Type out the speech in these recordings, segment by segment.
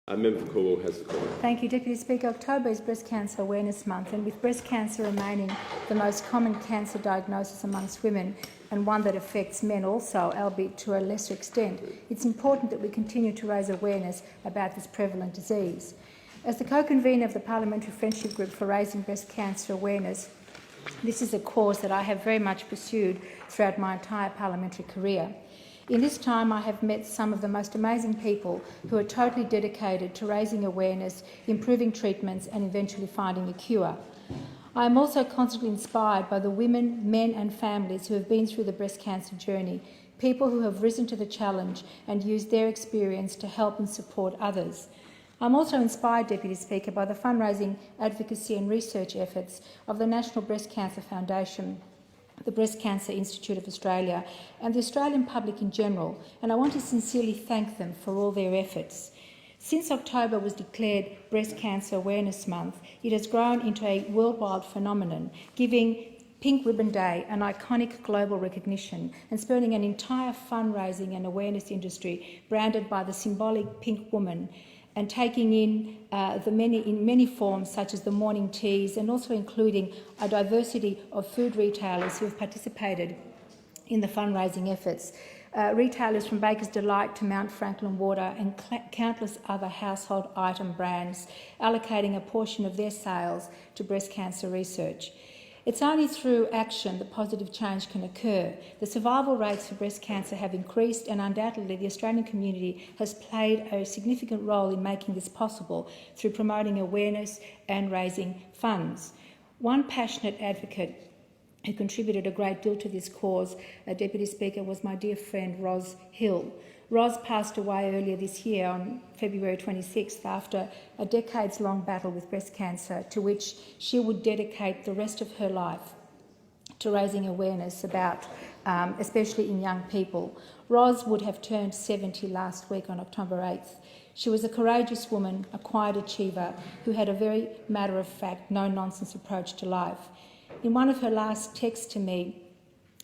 Member for Cornwall has the comment. Thank you, Deputy Speaker. October is Breast Cancer Awareness Month, and with breast cancer remaining the most common cancer diagnosis amongst women and one that affects men also, albeit to a lesser extent, it's important that we continue to raise awareness about this prevalent disease. As the co-convener of the Parliamentary Friendship Group for Raising Breast Cancer Awareness, this is a cause that I have very much pursued throughout my entire parliamentary career. In this time, I have met some of the most amazing people who are totally dedicated to raising awareness, improving treatments and eventually finding a cure. I am also constantly inspired by the women, men and families who have been through the breast cancer journey, people who have risen to the challenge and used their experience to help and support others. I'm also inspired, Deputy Speaker, by the fundraising, advocacy and research efforts of the National Breast Cancer Foundation, the Breast Cancer Institute of Australia and the Australian public in general, and I want to sincerely thank them for all their efforts. Since October was declared Breast Cancer Awareness Month, it has grown into a worldwide phenomenon, giving Pink Ribbon Day an iconic global recognition and spurring an entire fundraising and awareness industry branded by the symbolic pink woman, and taking in many forms such as the morning teas, and also including a diversity of food retailers who have participated in the fundraising efforts. Retailers from Baker's Delight to Mount Franklin Water and countless other household item brands allocating a portion of their sales to breast cancer research. It's only through action that positive change can occur. The survival rates for breast cancer have increased, and undoubtedly the Australian community has played a significant role in making this possible through promoting awareness and raising funds. One passionate advocate who contributed a great deal to this cause, Deputy Speaker, was my dear friend Roz Hill. Roz passed away earlier this year on February 26th after a decades-long battle with breast cancer, to which she would dedicate the rest of her life to raising awareness about, especially in young people. Roz would have turned 70 last week on October 8th. She was a courageous woman, a quiet achiever, who had a very matter-of-fact, no-nonsense approach to life. In one of her last texts to me,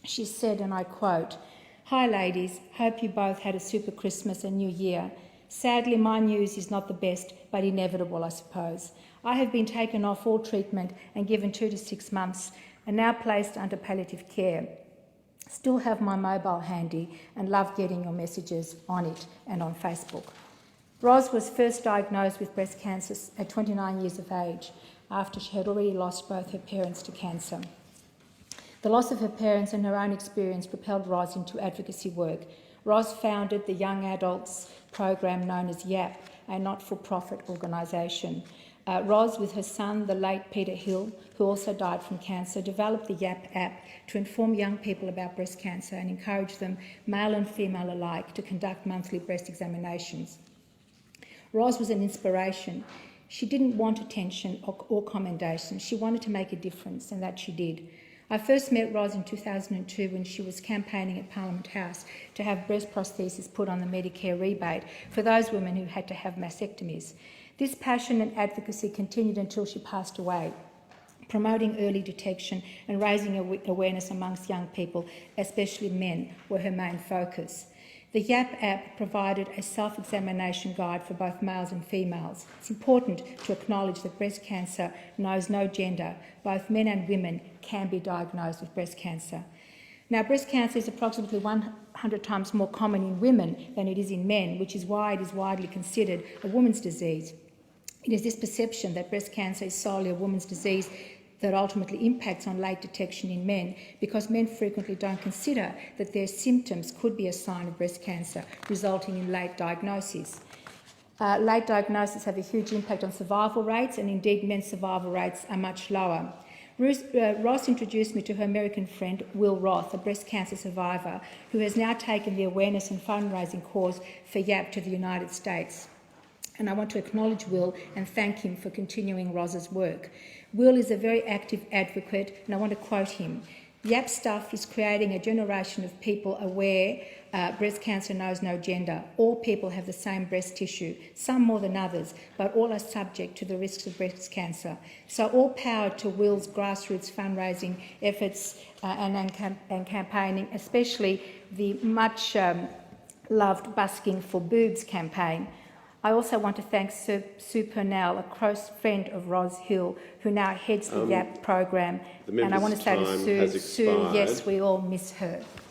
she said, and I quote, "Hi ladies, hope you both had a super Christmas and New Year. Sadly, my news is not the best, but inevitable, I suppose. I have been taken off all treatment and given 2 to 6 months and now placed under palliative care. Still have my mobile handy and love getting your messages on it and on Facebook." Roz was first diagnosed with breast cancer at 29 years of age, after she had already lost both her parents to cancer. The loss of her parents and her own experience propelled Roz into advocacy work. Roz founded the Young Adults program known as YAP, a not-for-profit organisation. Roz, with her son, the late Peter Hill, who also died from cancer, developed the YAP app to inform young people about breast cancer and encourage them, male and female alike, to conduct monthly breast examinations. Roz was an inspiration. She didn't want attention or commendation. She wanted to make a difference, and that she did. I first met Roz in 2002 when she was campaigning at Parliament House to have breast prosthesis put on the Medicare rebate for those women who had to have mastectomies. This passion and advocacy continued until she passed away. Promoting early detection and raising awareness amongst young people, especially men, were her main focus. The YAP app provided a self-examination guide for both males and females. It's important to acknowledge that breast cancer knows no gender. Both men and women can be diagnosed with breast cancer. Now, breast cancer is approximately 100 times more common in women than it is in men, which is why it is widely considered a woman's disease. It is this perception that breast cancer is solely a woman's disease that ultimately impacts on late detection in men, because men frequently don't consider that their symptoms could be a sign of breast cancer, resulting in late diagnosis. Late diagnoses have a huge impact on survival rates, and indeed men's survival rates are much lower. Ross introduced me to her American friend Will Roth, a breast cancer survivor, who has now taken the awareness and fundraising cause for YAP to the United States. And I want to acknowledge Will and thank him for continuing Roz's work. Will is a very active advocate, and I want to quote him. "YAP stuff is creating a generation of people aware breast cancer knows no gender. All people have the same breast tissue, some more than others, but all are subject to the risks of breast cancer." So all power to Will's grassroots fundraising efforts and campaigning, especially the much loved Busking for Boobs campaign. I also want to thank Sue Purnell, a close friend of Roz Hill, who now heads the YAP program. And I want to say to Sue, yes, we all miss her.